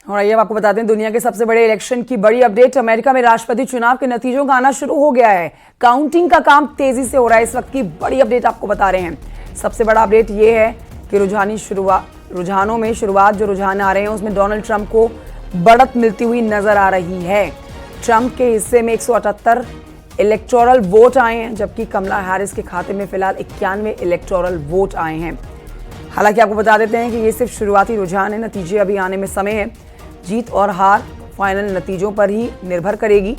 और आइए अब आपको बताते हैं दुनिया के सबसे बड़े इलेक्शन की बड़ी अपडेट। अमेरिका में राष्ट्रपति चुनाव के नतीजों का आना शुरू हो गया है। काउंटिंग का काम तेजी से हो रहा है। इस वक्त की बड़ी अपडेट आपको बता रहे हैं। सबसे बड़ा अपडेट ये है कि रुझानों में शुरुआत जो रुझान आ रहे हैं उसमें डोनाल्ड ट्रंप को बढ़त मिलती हुई नजर आ रही है। ट्रंप के हिस्से में 178 इलेक्टोरल वोट आए हैं, जबकि कमला हैरिस के खाते में फिलहाल 91 इलेक्टोरल वोट आए हैं। हालांकि आपको बता देते हैं कि ये सिर्फ शुरुआती रुझान है, नतीजे अभी आने में समय है। जीत और हार फाइनल नतीजों पर ही निर्भर करेगी।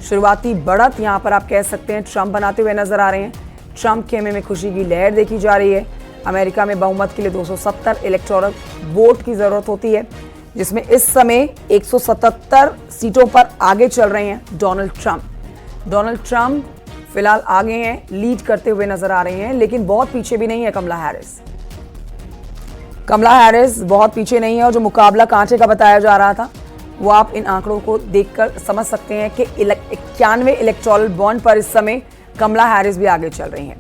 शुरुआती बढ़त यहां पर आप कह सकते हैं ट्रंप बनाते हुए नजर आ रहे हैं। ट्रंप खेमे में खुशी की लहर देखी जा रही है। अमेरिका में बहुमत के लिए 270 इलेक्टोरल वोट की जरूरत होती है, जिसमें इस समय 177 सीटों पर आगे चल रहे हैं डोनाल्ड ट्रंप फिलहाल आगे हैं, लीड करते हुए नजर आ रहे हैं, लेकिन बहुत पीछे भी नहीं है कमला हैरिस बहुत पीछे नहीं है। और जो मुकाबला कांटे का बताया जा रहा था वो आप इन आंकड़ों को देखकर समझ सकते हैं कि 91 इलेक्टोरल बॉन्ड पर इस समय कमला हैरिस भी आगे चल रही हैं।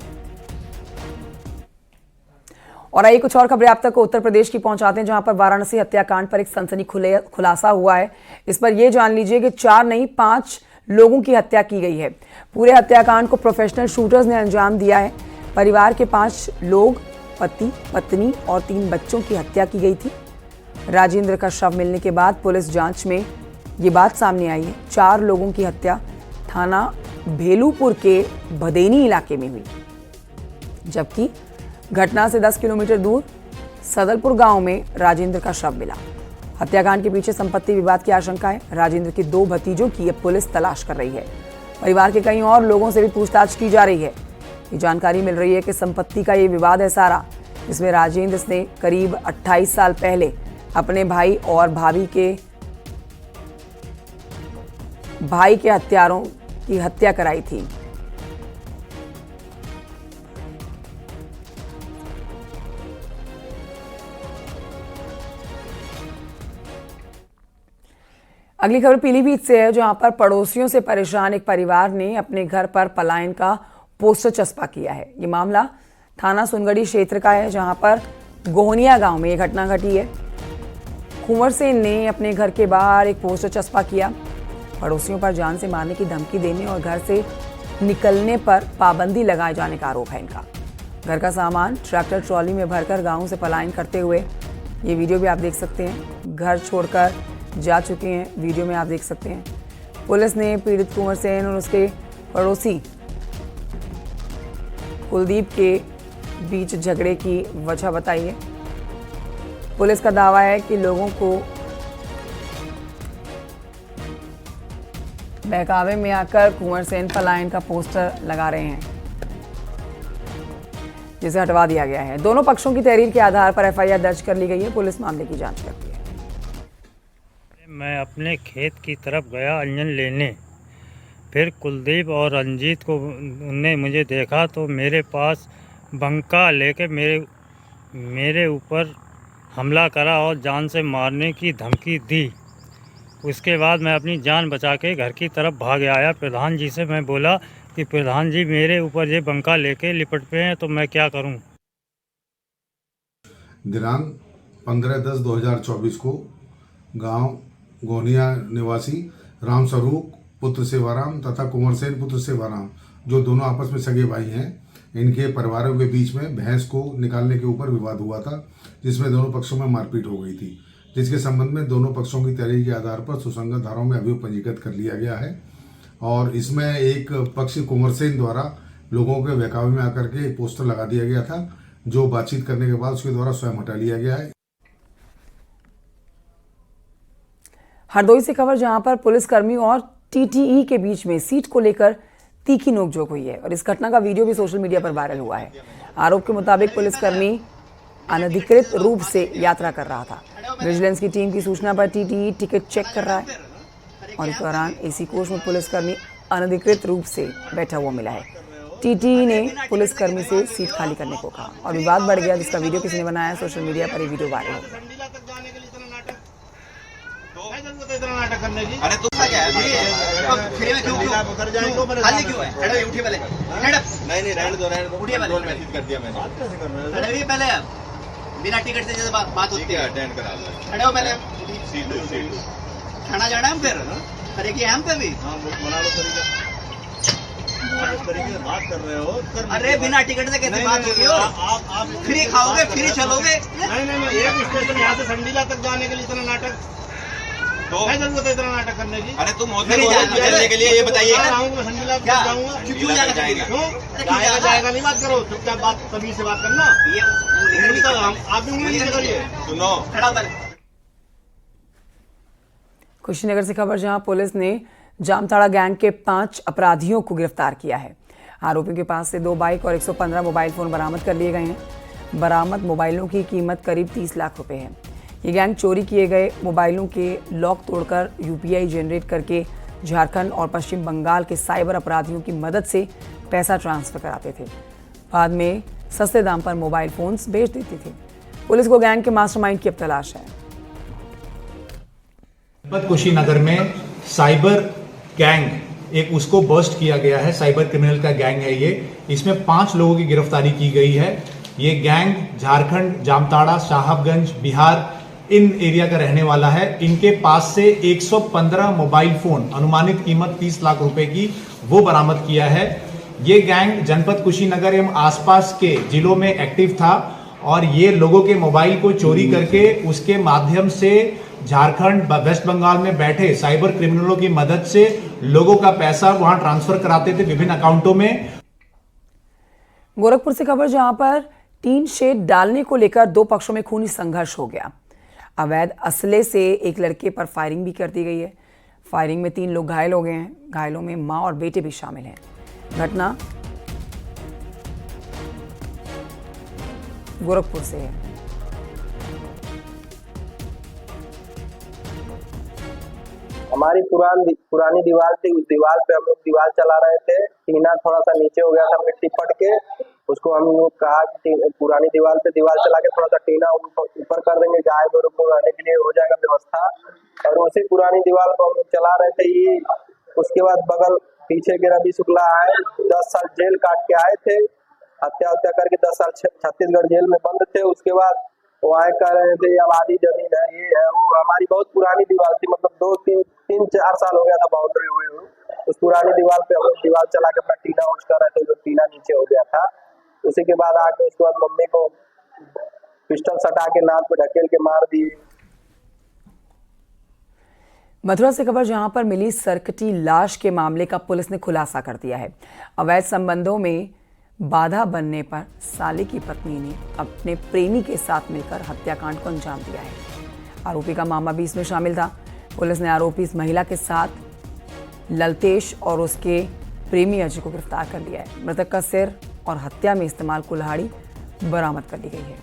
और आइए कुछ और खबरें आप तक उत्तर प्रदेश की पहुंचाते हैं, जहां पर वाराणसी हत्याकांड पर एक सनसनी खुलासा हुआ है। इस पर यह जान लीजिए कि 4 नहीं 5 लोगों की हत्या की गई है। पूरे हत्याकांड को प्रोफेशनल शूटर्स ने अंजाम दिया है। परिवार के 5 लोग, पति, पत्नी और 3 बच्चों की हत्या की गई थी। राजेंद्र का शव मिलने के बाद पुलिस जांच में ये बात सामने आई है। 4 लोगों की हत्या थाना भेलूपुर के भदेनी इलाके में हुई, जबकि घटना से 10 किलोमीटर दूर सदलपुर गांव में राजेंद्र का शव मिला। हत्याकांड के पीछे संपत्ति विवाद की आशंका है। राजेंद्र के 2 भतीजों की अब पुलिस तलाश कर रही है। परिवार के कई और लोगों से भी पूछताछ की जा रही है। ये जानकारी मिल रही है कि संपत्ति का ये विवाद है सारा, जिसमें राजेंद्र ने करीब 28 साल पहले अपने भाई और भाभी के हत्यारों की हत्या कराई थी। अगली खबर पीलीभीत से है, जहां पर पड़ोसियों से परेशान एक परिवार ने अपने घर पर पलायन का पोस्टर चस्पा किया है। ये मामला थाना सुनगढ़ी क्षेत्र का है, जहां पर गोहनिया गांव में ये घटना घटी है। कुंवर सेन ने अपने घर के बाहर एक पोस्टर चस्पा किया। पड़ोसियों पर जान से मारने की धमकी देने और घर से निकलने पर पाबंदी लगाए जाने का आरोप है इनका। घर का सामान ट्रैक्टर ट्रॉली में भरकर गाँव से पलायन करते हुए ये वीडियो भी आप देख सकते हैं। घर छोड़कर जा चुके हैं, वीडियो में आप देख सकते हैं। पुलिस ने पीड़ित कुंवर सेन और उसके पड़ोसी कुलदीप के बीच झगड़े की वजह बताई है। पुलिस का दावा है कि लोगों को बहकावे में आकर कुंवर सेन पलायन का पोस्टर लगा रहे हैं, जिसे हटवा दिया गया है। दोनों पक्षों की तहरीर के आधार पर एफआईआर दर्ज कर ली गई है। पुलिस मामले की जांच करती है। मैं अपने खेत की तरफ गया अंजन लेने, फिर कुलदीप और रंजीत को उनने मुझे देखा तो मेरे पास बंका लेके मेरे ऊपर हमला करा और जान से मारने की धमकी दी। उसके बाद मैं अपनी जान बचा के घर की तरफ भाग आया। प्रधान जी से मैं बोला कि प्रधान जी मेरे ऊपर ये बंका लेके लिपट पे हैं, तो मैं क्या करूं। दिनांक 15/10/2024 को गांव गोनिया निवासी रामस्वरूप पुत्र सेवाराम तथा कुंवर सेन पुत्र सेवाराम, जो दोनों आपस में सगे भाई हैं, इनके परिवारों के बीच में भैंस को निकालने के ऊपर विवाद हुआ था, जिसमें दोनों पक्षों में मारपीट हो गई थी। जिसके संबंध में दोनों पक्षों की तहरीर के आधार पर सुसंगत धाराओं में अभियोग पंजीकृत कर लिया गया है। और इसमें एक पक्ष कुंवर सेन द्वारा लोगों के बहकावे में आकर के पोस्टर लगा दिया गया था, जो बातचीत करने के बाद उसके द्वारा स्वयं हटा लिया गया है। हरदोई से खबर, जहां पर पुलिसकर्मी और टीटीई के बीच में सीट को लेकर तीखी नोकझोंक हुई है और इस घटना का वीडियो भी सोशल मीडिया पर वायरल हुआ है। आरोप के मुताबिक पुलिसकर्मी अनधिकृत रूप से यात्रा कर रहा था। विजिलेंस की टीम की सूचना पर टीटीई टिकट चेक कर रहा है और इस दौरान एसी कोच में पुलिसकर्मी अनधिकृत रूप से बैठा हुआ मिला है। टीटीई ने पुलिसकर्मी से सीट खाली करने को कहा और विवाद बढ़ गया, जिसका वीडियो किसी ने बनाया। सोशल मीडिया पर ये वीडियो वायरल हो गया। अरे तो क्या है फ्री में क्यों उतर जाएंगे खाली क्यों है खड़े उठिए पहले नहीं रहने दो उठिए पहले मैसेज कर दिया मैंने खड़े पहले बिना टिकट से जैसे बात होती है अटेंड करा लो। खड़े हो पहले सीटू थाना जाना है हम फिर करेंगे हम पे भी हाँ बना लो तरीका बात कर रहे हो अरे बिना टिकट से कैसे बात होगी आप फ्री खाओगे फ्री चलोगे नहीं एक स्टेशन यहाँ से संडीला तक जाने के लिए इतना नाटक तो क्या जरूरत है इतना नाटक करने की? अरे तुम होते चलने के लिए ये बताइए संडीला तक जाऊंगा क्यों जाना जाएगा? क्यों जाएगा नहीं बात करो चुपचाप बात तभी से बात करना उंगली तो आप भी उंगली से करिए सुनो खड़ा हो पहले कुशीनगर से खबर, जहां पुलिस ने जामताड़ा गैंग के 5 अपराधियों को गिरफ्तार किया है। आरोपियों के पास से 2 बाइक और 115 मोबाइल फोन बरामद कर लिए गए हैं। बरामद मोबाइलों की कीमत करीब 30 लाख रुपए है। ये गैंग चोरी किए गए मोबाइलों के लॉक तोड़कर यूपीआई जनरेट करके झारखंड और पश्चिम बंगाल के साइबर अपराधियों की मदद से पैसा ट्रांसफर कराते थे। बाद में सस्ते दाम पर मोबाइल फोन्स बेच देते थे। पुलिस को गैंग के मास्टरमाइंड की अब तलाश है। कुशीनगर में साइबर गैंग एक उसको बस्ट किया गया है। साइबर क्रिमिनल का गैंग है ये। इसमें 5 लोगों की गिरफ्तारी की गई है। ये गैंग झारखंड, जामताड़ा, साहबगंज, बिहार इन एरिया का रहने वाला है। इनके पास से 115 मोबाइल फोन अनुमानित कीमत 30 लाख रुपए की वो बरामद किया है। ये गैंग जनपद कुशीनगर एवं आसपास के जिलों में एक्टिव था और ये लोगों के मोबाइल को चोरी करके उसके माध्यम से झारखंड, वेस्ट बंगाल में बैठे साइबर क्रिमिनलों की मदद से लोगों का पैसा वहां ट्रांसफर कराते थे विभिन्न अकाउंटों में। गोरखपुर से खबर, जहां पर टीन शेड डालने को लेकर 2 पक्षों में खूनी संघर्ष हो गया। अवैध असले से एक लड़के पर फायरिंग भी कर दी गई है। फायरिंग में 3 लोग घायल हो गए हैं। घायलों में मां और बेटे भी शामिल हैं। घटना गोरखपुर से है। हमारी पुरानी दीवार थी, उस दीवार पे हम लोग दीवार चला रहे थे। टीना थोड़ा सा नीचे हो गया था मिट्टी फट के। उसको हम लोग कहा कि पुरानी दीवार पे दीवार चला के थोड़ा सा टीना ऊपर कर देंगे, गाय गोरू को रहने के लिए हो जाएगा व्यवस्था। और उसी पुरानी दीवार को हम लोग चला रहे थे। ये उसके बाद बगल पीछे के रवि शुक्ला आए, 10 साल जेल काट के आए थे। हत्या करके 10 साल छत्तीसगढ़ जेल में बंद थे। उसके बाद वो आए कह रहे थे आबादी जमीन है, ये है वो। हमारी बहुत पुरानी दीवार थी, मतलब 2-3-4 साल हो गया था बाउंड्री हुए। उस पुरानी दीवार पे हम लोग दीवार चला के अपना टीना उठ कर रहे थे, जो टीना नीचे हो गया था। उसी के बाद आके उसके बाद मम्मी को पिस्टल सटा के नाक पे ढकेल के मार दिए। मथुरा से खबर, जहां पर मिली सरकटी लाश के मामले का पुलिस ने खुलासा कर दिया है। अवैध संबंधों में बाधा बनने पर साले की पत्नी ने अपने प्रेमी के साथ मिलकर हत्याकांड को अंजाम दिया है। आरोपी का मामा भी इसमें शामिल था। पुलिस ने आरोपी इस महिला के साथ ललतेश और उसके प्रेमी अजय को गिरफ्तार कर लिया है। मृतक का सिर और हत्या में इस्तेमाल कुल्हाड़ी बरामद कर ली गई है।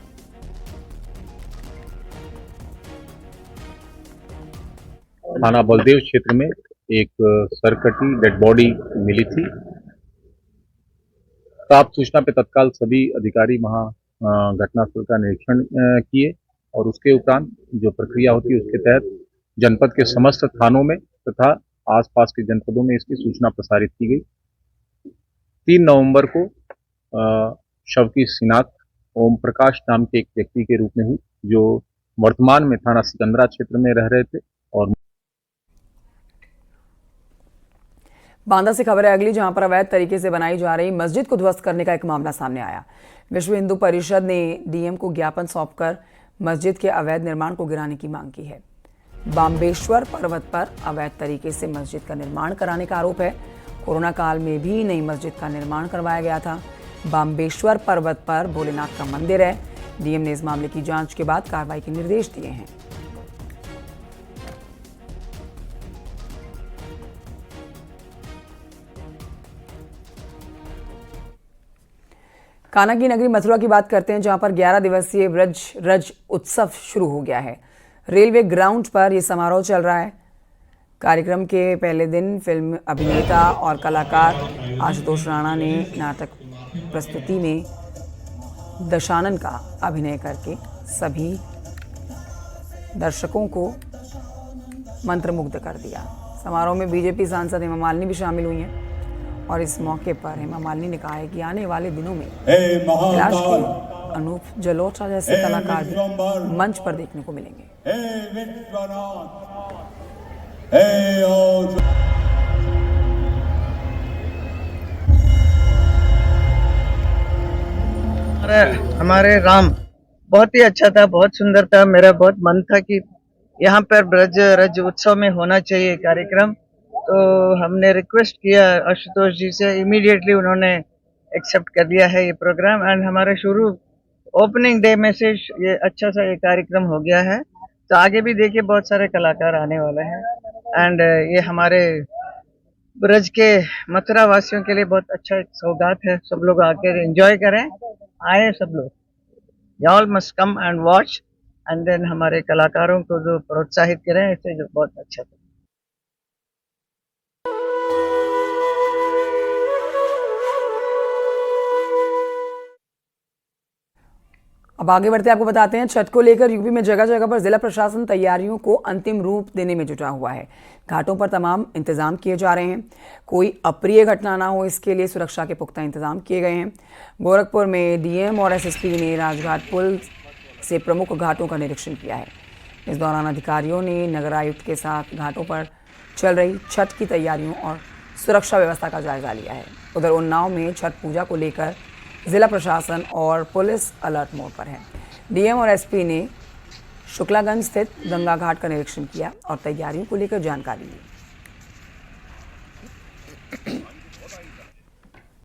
थाना बलदेव क्षेत्र में एक सरकटी डेड बॉडी मिली थी। प्राप्त सूचना पे तत्काल सभी अधिकारी वहां घटनास्थल का निरीक्षण किए और उसके उपरांत जो प्रक्रिया होती है उसके तहत जनपद के समस्त थानों में तथा आसपास के जनपदों में इसकी सूचना प्रसारित की गई। 3 नवंबर को शव की शिनाख्त ओम प्रकाश नाम के एक व्यक्ति के रूप में हुई, जो वर्तमान में थाना सिकंदरा क्षेत्र में रह रहे थे। और बांदा से खबर है अगली, जहां पर अवैध तरीके से बनाई जा रही मस्जिद को ध्वस्त करने का एक मामला सामने आया। विश्व हिंदू परिषद ने डीएम को ज्ञापन सौंपकर मस्जिद के अवैध निर्माण को गिराने की मांग की है। बाम्बेश्वर पर्वत पर अवैध तरीके से मस्जिद का निर्माण कराने का आरोप है। कोरोना काल में भी नई मस्जिद का निर्माण करवाया गया था। बाम्बेश्वर पर्वत पर भोलेनाथ का मंदिर है। डीएम ने इस मामले की जांच के बाद कार्रवाई के निर्देश दिए हैं। कान्हा की नगरी मथुरा की बात करते हैं, जहां पर 11 दिवसीय रज उत्सव शुरू हो गया है। रेलवे ग्राउंड पर यह समारोह चल रहा है। कार्यक्रम के पहले दिन फिल्म अभिनेता और कलाकार आशुतोष राणा ने नाटक प्रस्तुति में दशानन का अभिनय करके सभी दर्शकों को मंत्रमुग्ध कर दिया। समारोह में बीजेपी सांसद हेमा मालिनी भी शामिल हुई हैं और इस मौके पर हेमा मालिनी ने कहा है कि आने वाले दिनों में कैलाश की अनूप जलोटा जैसे कलाकार भी मंच पर देखने को मिलेंगे। हमारे राम बहुत ही अच्छा था, बहुत सुंदर था। मेरा बहुत मन था कि यहाँ पर ब्रज रज उत्सव में होना चाहिए कार्यक्रम, तो हमने रिक्वेस्ट किया आशुतोष जी से। इमीडिएटली उन्होंने एक्सेप्ट कर लिया है ये प्रोग्राम, एंड हमारा शुरू ओपनिंग डे में से ये अच्छा सा ये कार्यक्रम हो गया है। तो आगे भी देखिए बहुत सारे कलाकार आने वाले हैं, एंड ये हमारे ब्रज के मथुरा वासियों के लिए बहुत अच्छा एक सौगात है। सब लोग आकर एंजॉय करें, आए सब लोग। You all must come and watch, and then हमारे कलाकारों को जो प्रोत्साहित करें, इससे जो बहुत अच्छा था। अब आगे बढ़ते आपको बताते हैं, छठ को लेकर यूपी में जगह जगह पर जिला प्रशासन तैयारियों को अंतिम रूप देने में जुटा हुआ है। घाटों पर तमाम इंतजाम किए जा रहे हैं, कोई अप्रिय घटना ना हो इसके लिए सुरक्षा के पुख्ता इंतजाम किए गए हैं। गोरखपुर में डीएम और एसएसपी ने राजघाट पुल से प्रमुख घाटों का निरीक्षण किया है। इस दौरान अधिकारियों ने नगर आयुक्त के साथ घाटों पर चल रही छठ की तैयारियों और सुरक्षा व्यवस्था का जायजा लिया है। उधर उन्नाव में छठ पूजा को लेकर जिला प्रशासन और पुलिस अलर्ट मोड पर है। डीएम और एसपी ने शुक्लागंज स्थित गंगा घाट का निरीक्षण किया और तैयारियों को लेकर जानकारी ली।